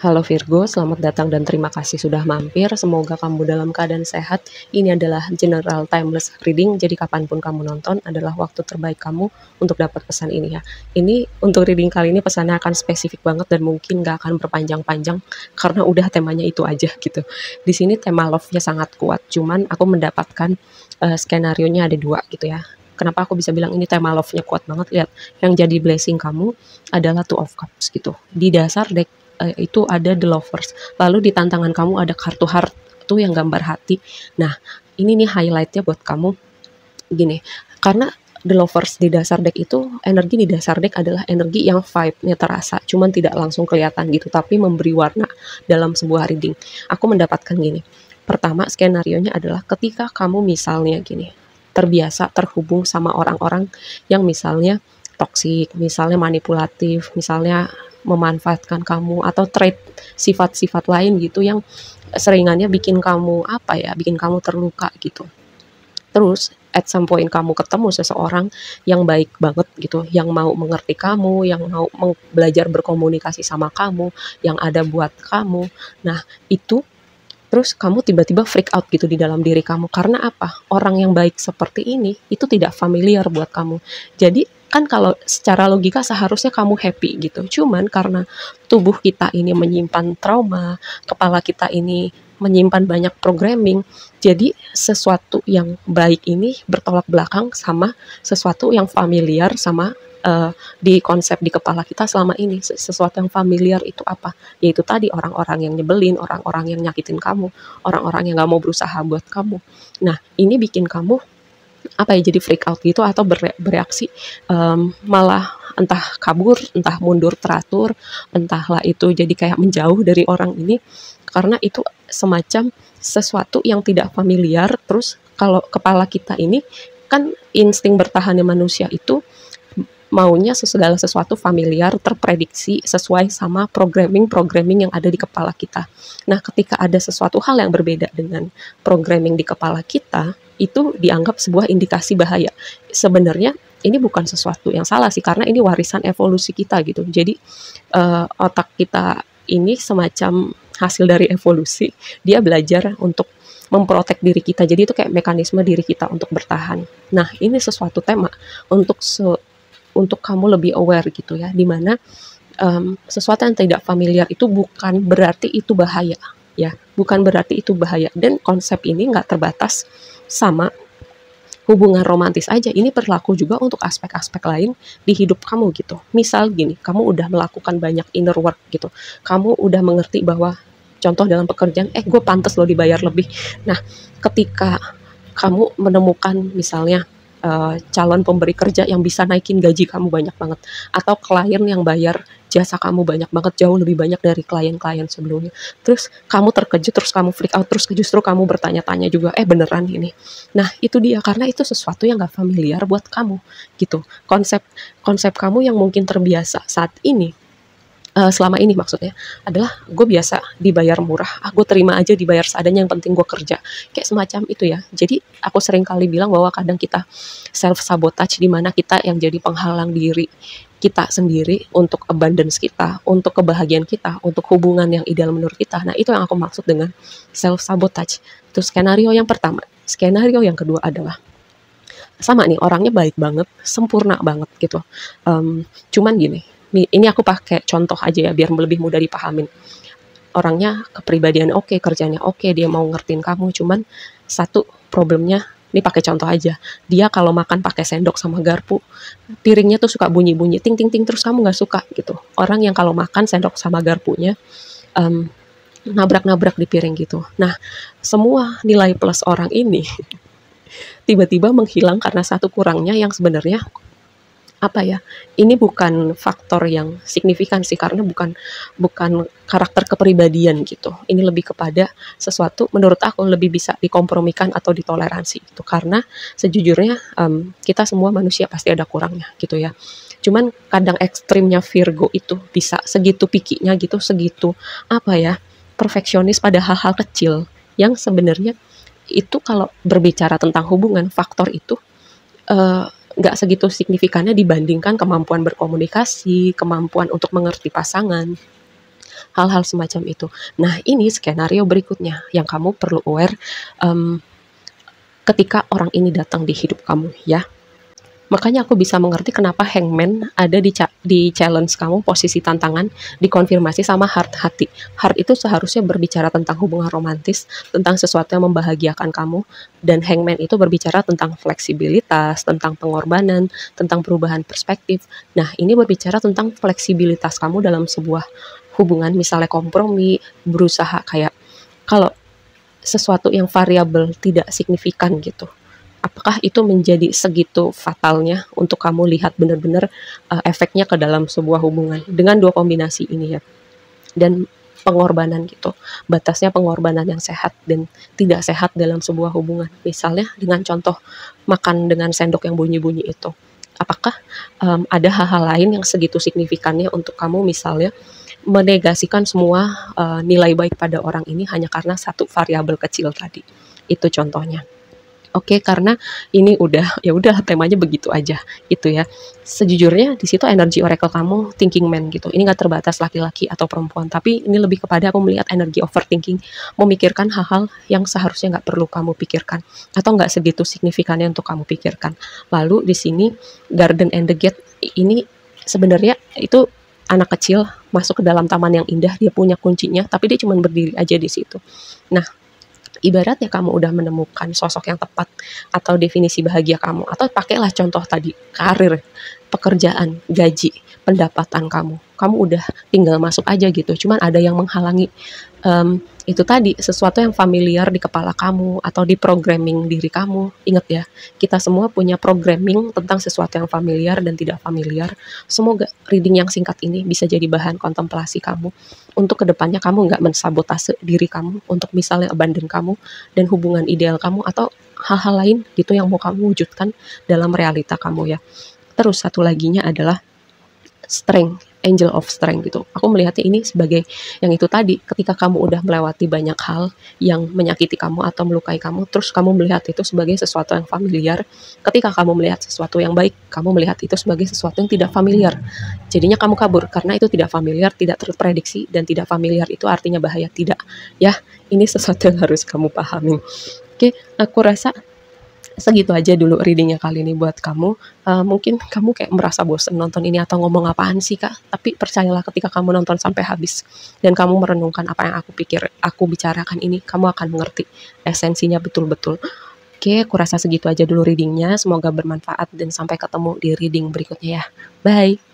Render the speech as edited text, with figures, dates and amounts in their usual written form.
Halo Virgo, selamat datang dan terima kasih sudah mampir. Semoga kamu dalam keadaan sehat. Ini adalah general timeless reading, jadi kapanpun kamu nonton adalah waktu terbaik kamu untuk dapat pesan ini ya. Ini untuk reading kali ini pesannya akan spesifik banget dan mungkin gak akan berpanjang-panjang karena udah temanya itu aja gitu. Di sini tema love-nya sangat kuat, cuman aku mendapatkan skenario-nya ada dua gitu ya. Kenapa aku bisa bilang ini tema love-nya kuat banget? Lihat, yang jadi blessing kamu adalah Two of Cups gitu. Di dasar deck itu ada The Lovers. Lalu di tantangan kamu ada kartu heart tuh yang gambar hati. Nah, ini nih highlightnya buat kamu gini. Karena The Lovers di dasar deck itu, energi di dasar deck adalah energi yang vibe-nya terasa, cuman tidak langsung kelihatan gitu, tapi memberi warna dalam sebuah reading. Aku mendapatkan gini. Pertama, skenario-nya adalah ketika kamu misalnya gini, terbiasa terhubung sama orang-orang yang misalnya toksik, misalnya manipulatif, misalnya memanfaatkan kamu atau trait sifat-sifat lain gitu yang seringannya bikin kamu apa ya, bikin kamu terluka gitu. Terus at some point kamu ketemu seseorang yang baik banget gitu, yang mau mengerti kamu, yang mau belajar berkomunikasi sama kamu, yang ada buat kamu. Nah, itu terus kamu tiba-tiba freak out gitu di dalam diri kamu. Karena apa? Orang yang baik seperti ini itu tidak familiar buat kamu. Jadi kan kalau secara logika seharusnya kamu happy gitu. Cuman karena tubuh kita ini menyimpan trauma, kepala kita ini menyimpan banyak programming, jadi sesuatu yang baik ini bertolak belakang sama sesuatu yang familiar sama di konsep di kepala kita selama ini. Sesuatu yang familiar itu apa? Yaitu tadi orang-orang yang nyebelin, orang-orang yang nyakitin kamu, orang-orang yang gak mau berusaha buat kamu. Nah, ini bikin kamu apa ya, jadi freak out gitu atau bereaksi malah entah kabur, entah mundur teratur, entahlah itu jadi kayak menjauh dari orang ini karena itu semacam sesuatu yang tidak familiar. Terus kalau kepala kita ini kan insting bertahannya manusia itu maunya segala sesuatu familiar, terprediksi sesuai sama programming yang ada di kepala kita. Nah, ketika ada sesuatu hal yang berbeda dengan programming di kepala kita, itu dianggap sebuah indikasi bahaya. Sebenarnya ini bukan sesuatu yang salah sih, karena ini warisan evolusi kita gitu. Jadi otak kita ini semacam hasil dari evolusi. Dia belajar untuk memprotek diri kita. Jadi itu kayak mekanisme diri kita untuk bertahan. Nah, ini sesuatu tema untuk kamu lebih aware gitu ya, dimana sesuatu yang tidak familiar itu bukan berarti itu bahaya ya, bukan berarti itu bahaya. Dan konsep ini nggak terbatas sama hubungan romantis aja, ini berlaku juga untuk aspek-aspek lain di hidup kamu gitu. Misal gini, kamu udah melakukan banyak inner work gitu, kamu udah mengerti bahwa contoh dalam pekerjaan, gue pantas loh dibayar lebih. Nah, ketika kamu menemukan misalnya calon pemberi kerja yang bisa naikin gaji kamu banyak banget, atau klien yang bayar jasa kamu banyak banget, jauh lebih banyak dari klien-klien sebelumnya, terus kamu terkejut, terus kamu freak out, terus justru kamu bertanya-tanya juga, beneran ini? Nah, itu dia, karena itu sesuatu yang gak familiar buat kamu gitu. Konsep kamu yang mungkin terbiasa saat ini, selama ini maksudnya adalah gue biasa dibayar murah, gue terima aja dibayar seadanya, yang penting gue kerja, kayak semacam itu ya. Jadi aku sering kali bilang bahwa kadang kita self sabotage, di mana kita yang jadi penghalang diri kita sendiri untuk abundance kita, untuk kebahagiaan kita, untuk hubungan yang ideal menurut kita. Nah, itu yang aku maksud dengan self sabotage. Itu skenario yang pertama. Skenario yang kedua adalah sama nih, orangnya baik banget, sempurna banget gitu. Cuman gini, ini aku pakai contoh aja ya biar lebih mudah dipahamin. Orangnya kepribadian oke, kerjanya oke, dia mau ngertiin kamu, cuman satu problemnya, ini pakai contoh aja, dia kalau makan pakai sendok sama garpu, piringnya tuh suka bunyi-bunyi ting ting ting, terus kamu nggak suka gitu. Orang yang kalau makan sendok sama garpunya nabrak-nabrak di piring gitu. Nah, semua nilai plus orang ini tiba-tiba menghilang karena satu kurangnya yang sebenarnya apa ya, ini bukan faktor yang signifikan sih, karena bukan karakter kepribadian gitu. Ini lebih kepada sesuatu menurut aku lebih bisa dikompromikan atau ditoleransi gitu. Karena sejujurnya kita semua manusia pasti ada kurangnya gitu ya. Cuman kadang ekstrimnya Virgo itu bisa segitu pikinya gitu, segitu apa ya, perfeksionis pada hal-hal kecil yang sebenarnya itu kalau berbicara tentang hubungan, faktor itu nggak segitu signifikannya dibandingkan kemampuan berkomunikasi, kemampuan untuk mengerti pasangan. hal-hal semacam itu. Nah, ini skenario berikutnya yang kamu perlu aware ketika orang ini datang di hidup kamu ya. Makanya aku bisa mengerti kenapa hangman ada di challenge kamu, posisi tantangan, dikonfirmasi sama heart hati. Heart itu seharusnya berbicara tentang hubungan romantis, tentang sesuatu yang membahagiakan kamu, dan hangman itu berbicara tentang fleksibilitas, tentang pengorbanan, tentang perubahan perspektif. Nah, ini berbicara tentang fleksibilitas kamu dalam sebuah hubungan, misalnya kompromi, berusaha kayak kalau sesuatu yang variabel tidak signifikan gitu. Apakah itu menjadi segitu fatalnya untuk kamu lihat benar-benar efeknya ke dalam sebuah hubungan dengan dua kombinasi ini ya. Dan pengorbanan gitu. Batasnya pengorbanan yang sehat dan tidak sehat dalam sebuah hubungan. Misalnya dengan contoh makan dengan sendok yang bunyi-bunyi itu. Apakah ada hal-hal lain yang segitu signifikannya untuk kamu misalnya menegasikan semua nilai baik pada orang ini hanya karena satu variabel kecil tadi. Itu contohnya. Oke, karena ini ya udah temanya begitu aja gitu ya. Sejujurnya di situ energi oracle kamu thinking man gitu. Ini nggak terbatas laki-laki atau perempuan, tapi ini lebih kepada aku melihat energi overthinking, memikirkan hal-hal yang seharusnya nggak perlu kamu pikirkan atau nggak segitu signifikannya untuk kamu pikirkan. Lalu di sini garden and the gate ini sebenarnya itu anak kecil masuk ke dalam taman yang indah, dia punya kuncinya, tapi dia cuma berdiri aja di situ. Nah, ibaratnya kamu udah menemukan sosok yang tepat atau definisi bahagia kamu, atau pakailah contoh tadi, karir, pekerjaan, gaji, pendapatan kamu udah tinggal masuk aja gitu. Cuman ada yang menghalangi itu tadi, sesuatu yang familiar di kepala kamu atau di programming diri kamu. Ingat ya, kita semua punya programming tentang sesuatu yang familiar dan tidak familiar. Semoga reading yang singkat ini bisa jadi bahan kontemplasi kamu untuk kedepannya kamu nggak mensabotase diri kamu untuk misalnya abandon kamu dan hubungan ideal kamu atau hal-hal lain gitu yang mau kamu wujudkan dalam realita kamu ya. Terus satu laginya adalah strength, angel of strength gitu. Aku melihatnya ini sebagai yang itu tadi, ketika kamu udah melewati banyak hal yang menyakiti kamu atau melukai kamu, terus kamu melihat itu sebagai sesuatu yang familiar. Ketika kamu melihat sesuatu yang baik, kamu melihat itu sebagai sesuatu yang tidak familiar. Jadinya kamu kabur karena itu tidak familiar, tidak terprediksi, dan tidak familiar itu artinya bahaya. Tidak ya, ini sesuatu yang harus kamu pahami. Oke, aku rasa segitu aja dulu readingnya kali ini buat kamu. Mungkin kamu kayak merasa bosen nonton ini atau ngomong apaan sih kak, tapi percayalah ketika kamu nonton sampai habis dan kamu merenungkan apa yang aku bicarakan ini, kamu akan mengerti esensinya betul-betul. Oke, aku rasa segitu aja dulu readingnya, semoga bermanfaat dan sampai ketemu di reading berikutnya ya. Bye.